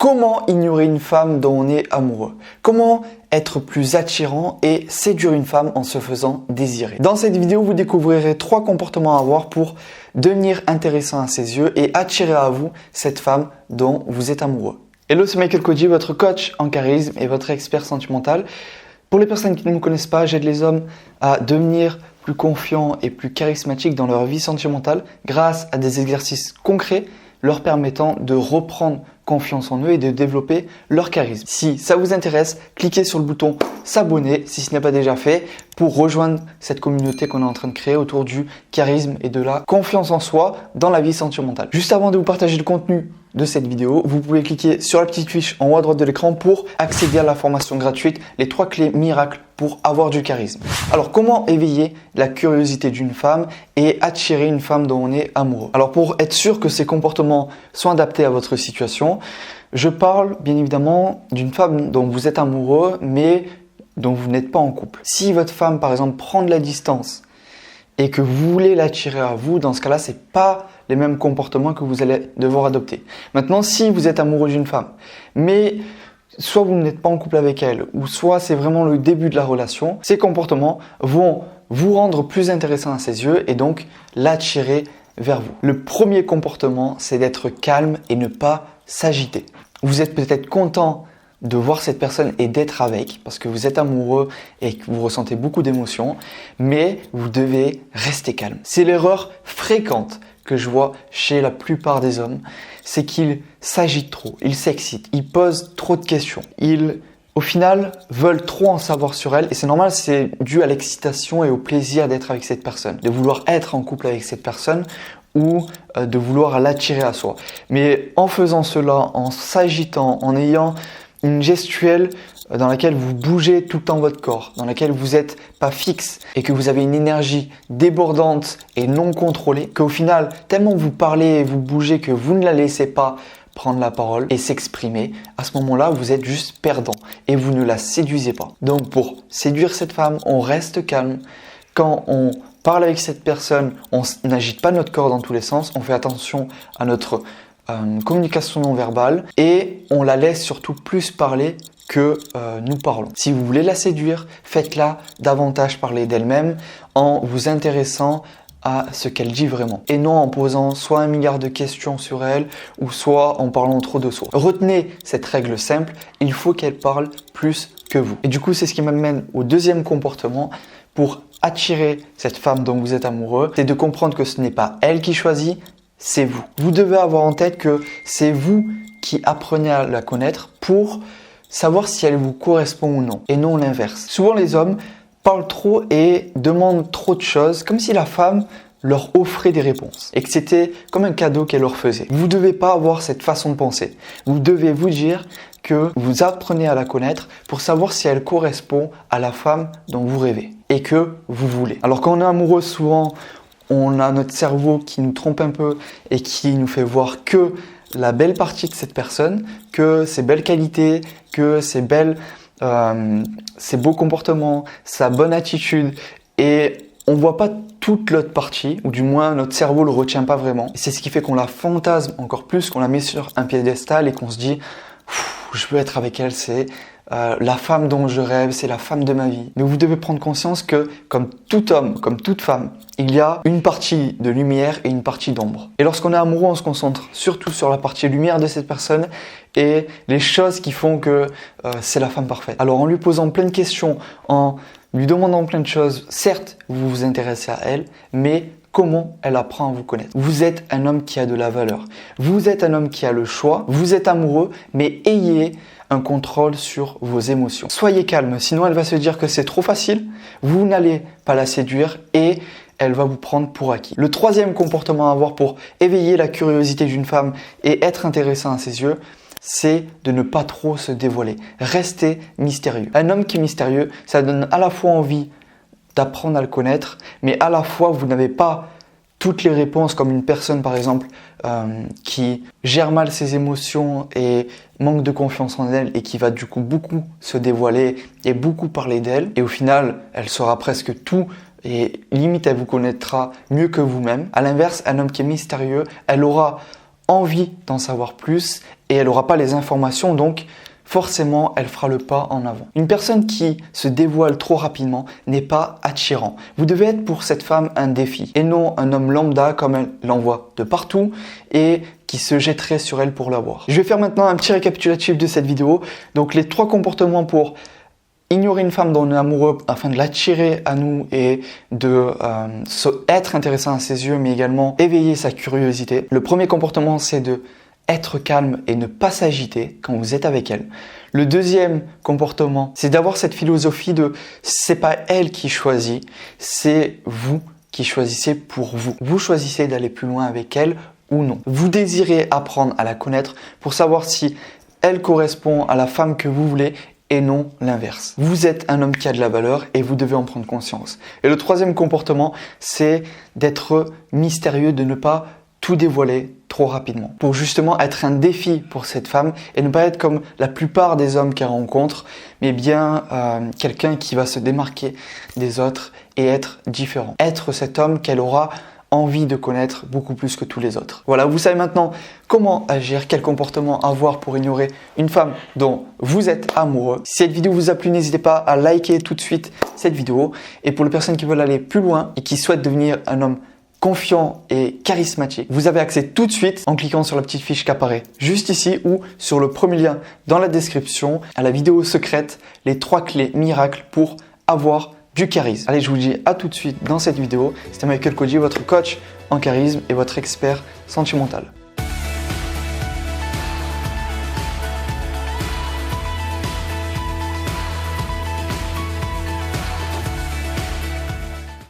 Comment ignorer une femme dont on est amoureux? Comment être plus attirant et séduire une femme en se faisant désirer? Dans cette vidéo, vous découvrirez 3 comportements à avoir pour devenir intéressant à ses yeux et attirer à vous cette femme dont vous êtes amoureux. Hello, c'est Michael Koji, votre coach en charisme et votre expert sentimental. Pour les personnes qui ne me connaissent pas, j'aide les hommes à devenir plus confiants et plus charismatiques dans leur vie sentimentale grâce à des exercices concrets leur permettant de reprendre confiance en eux et de développer leur charisme. Si ça vous intéresse, cliquez sur le bouton s'abonner si ce n'est pas déjà fait pour rejoindre cette communauté qu'on est en train de créer autour du charisme et de la confiance en soi dans la vie sentimentale. Juste avant de vous partager le contenu de cette vidéo, vous pouvez cliquer sur la petite fiche en haut à droite de l'écran pour accéder à la formation gratuite, les 3 clés miracles pour avoir du charisme. Alors, comment éveiller la curiosité d'une femme et attirer une femme dont on est amoureux? Alors, pour être sûr que ces comportements sont adaptés à votre situation, je parle bien évidemment d'une femme dont vous êtes amoureux, mais dont vous n'êtes pas en couple. Si votre femme, par exemple, prend de la distance et que vous voulez l'attirer à vous, dans ce cas-là, c'est pas les mêmes comportements que vous allez devoir adopter. Maintenant, si vous êtes amoureux d'une femme, mais soit vous n'êtes pas en couple avec elle, ou soit c'est vraiment le début de la relation, ces comportements vont vous rendre plus intéressant à ses yeux et donc l'attirer vers vous. Le premier comportement, c'est d'être calme et ne pas s'agiter. Vous êtes peut-être content de voir cette personne et d'être avec parce que vous êtes amoureux et que vous ressentez beaucoup d'émotions, mais vous devez rester calme. C'est l'erreur fréquente que je vois chez la plupart des hommes, c'est qu'ils s'agitent trop, ils s'excitent, ils posent trop de questions, ils au final veulent trop en savoir sur elle et c'est normal, c'est dû à l'excitation et au plaisir d'être avec cette personne, de vouloir être en couple avec cette personne ou de vouloir l'attirer à soi. Mais en faisant cela, en s'agitant, en ayant une gestuelle dans laquelle vous bougez tout le temps votre corps, dans laquelle vous n'êtes pas fixe et que vous avez une énergie débordante et non contrôlée, qu'au final, tellement vous parlez et vous bougez que vous ne la laissez pas prendre la parole et s'exprimer, à ce moment-là, vous êtes juste perdant et vous ne la séduisez pas. Donc pour séduire cette femme, on reste calme. Quand on parle avec cette personne, on n'agite pas notre corps dans tous les sens, on fait attention à notre communication non verbale et on la laisse surtout plus parler que nous parlons. Si vous voulez la séduire, faites-la davantage parler d'elle-même en vous intéressant à ce qu'elle dit vraiment et non en posant soit 1 milliard de questions sur elle ou soit en parlant trop de soi. Retenez cette règle simple, il faut qu'elle parle plus que vous. Et du coup, c'est ce qui m'amène au deuxième comportement pour attirer cette femme dont vous êtes amoureux, c'est de comprendre que ce n'est pas elle qui choisit, c'est vous. Vous devez avoir en tête que c'est vous qui apprenez à la connaître pour savoir si elle vous correspond ou non, et non l'inverse. Souvent les hommes parlent trop et demandent trop de choses, comme si la femme leur offrait des réponses, et que c'était comme un cadeau qu'elle leur faisait. Vous ne devez pas avoir cette façon de penser. Vous devez vous dire que vous apprenez à la connaître pour savoir si elle correspond à la femme dont vous rêvez, et que vous voulez. Alors quand on est amoureux, souvent, on a notre cerveau qui nous trompe un peu et qui nous fait voir que la belle partie de cette personne, que ses belles qualités, que ses beaux comportements, sa bonne attitude et on voit pas toute l'autre partie, ou du moins notre cerveau le retient pas vraiment. Et c'est ce qui fait qu'on la fantasme encore plus, qu'on la met sur un piédestal et qu'on se dit je veux être avec elle, c'est la femme dont je rêve, c'est la femme de ma vie. Mais vous devez prendre conscience que, comme tout homme, comme toute femme, il y a une partie de lumière et une partie d'ombre. Et lorsqu'on est amoureux, on se concentre surtout sur la partie lumière de cette personne et les choses qui font que c'est la femme parfaite. Alors en lui posant plein de questions, en lui demandant plein de choses, certes, vous vous intéressez à elle, mais comment elle apprend à vous connaître. Vous êtes un homme qui a de la valeur. Vous êtes un homme qui a le choix. Vous êtes amoureux, mais ayez un contrôle sur vos émotions. Soyez calme, sinon elle va se dire que c'est trop facile. Vous n'allez pas la séduire et elle va vous prendre pour acquis. Le troisième comportement à avoir pour éveiller la curiosité d'une femme et être intéressant à ses yeux, c'est de ne pas trop se dévoiler. Restez mystérieux. Un homme qui est mystérieux, ça donne à la fois envie d'apprendre à le connaître, mais à la fois vous n'avez pas toutes les réponses comme une personne par exemple qui gère mal ses émotions et manque de confiance en elle et qui va du coup beaucoup se dévoiler et beaucoup parler d'elle et au final elle saura presque tout et limite elle vous connaîtra mieux que vous-même. À l'inverse, un homme qui est mystérieux, elle aura envie d'en savoir plus et elle n'aura pas les informations, donc forcément, elle fera le pas en avant. Une personne qui se dévoile trop rapidement n'est pas attirant. Vous devez être pour cette femme un défi et non un homme lambda comme elle l'envoie de partout et qui se jetterait sur elle pour l'avoir. Je vais faire maintenant un petit récapitulatif de cette vidéo. Donc les 3 comportements pour ignorer une femme dont on est amoureux afin de l'attirer à nous et de être intéressant à ses yeux, mais également éveiller sa curiosité. Le premier comportement, c'est de être calme et ne pas s'agiter quand vous êtes avec elle. Le deuxième comportement, c'est d'avoir cette philosophie de c'est pas elle qui choisit, c'est vous qui choisissez pour vous. Vous choisissez d'aller plus loin avec elle ou non. Vous désirez apprendre à la connaître pour savoir si elle correspond à la femme que vous voulez et non l'inverse. Vous êtes un homme qui a de la valeur et vous devez en prendre conscience. Et le troisième comportement, c'est d'être mystérieux, de ne pas tout dévoiler trop rapidement. Pour justement être un défi pour cette femme et ne pas être comme la plupart des hommes qu'elle rencontre, mais bien quelqu'un qui va se démarquer des autres et être différent. Être cet homme qu'elle aura envie de connaître beaucoup plus que tous les autres. Voilà, vous savez maintenant comment agir, quel comportement avoir pour ignorer une femme dont vous êtes amoureux. Si cette vidéo vous a plu, n'hésitez pas à liker tout de suite cette vidéo. Et pour les personnes qui veulent aller plus loin et qui souhaitent devenir un homme confiant et charismatique, vous avez accès tout de suite en cliquant sur la petite fiche qui apparaît juste ici ou sur le premier lien dans la description à la vidéo secrète, les 3 clés miracles pour avoir du charisme. Allez, je vous dis à tout de suite dans cette vidéo. C'était Michael Koji, votre coach en charisme et votre expert sentimental.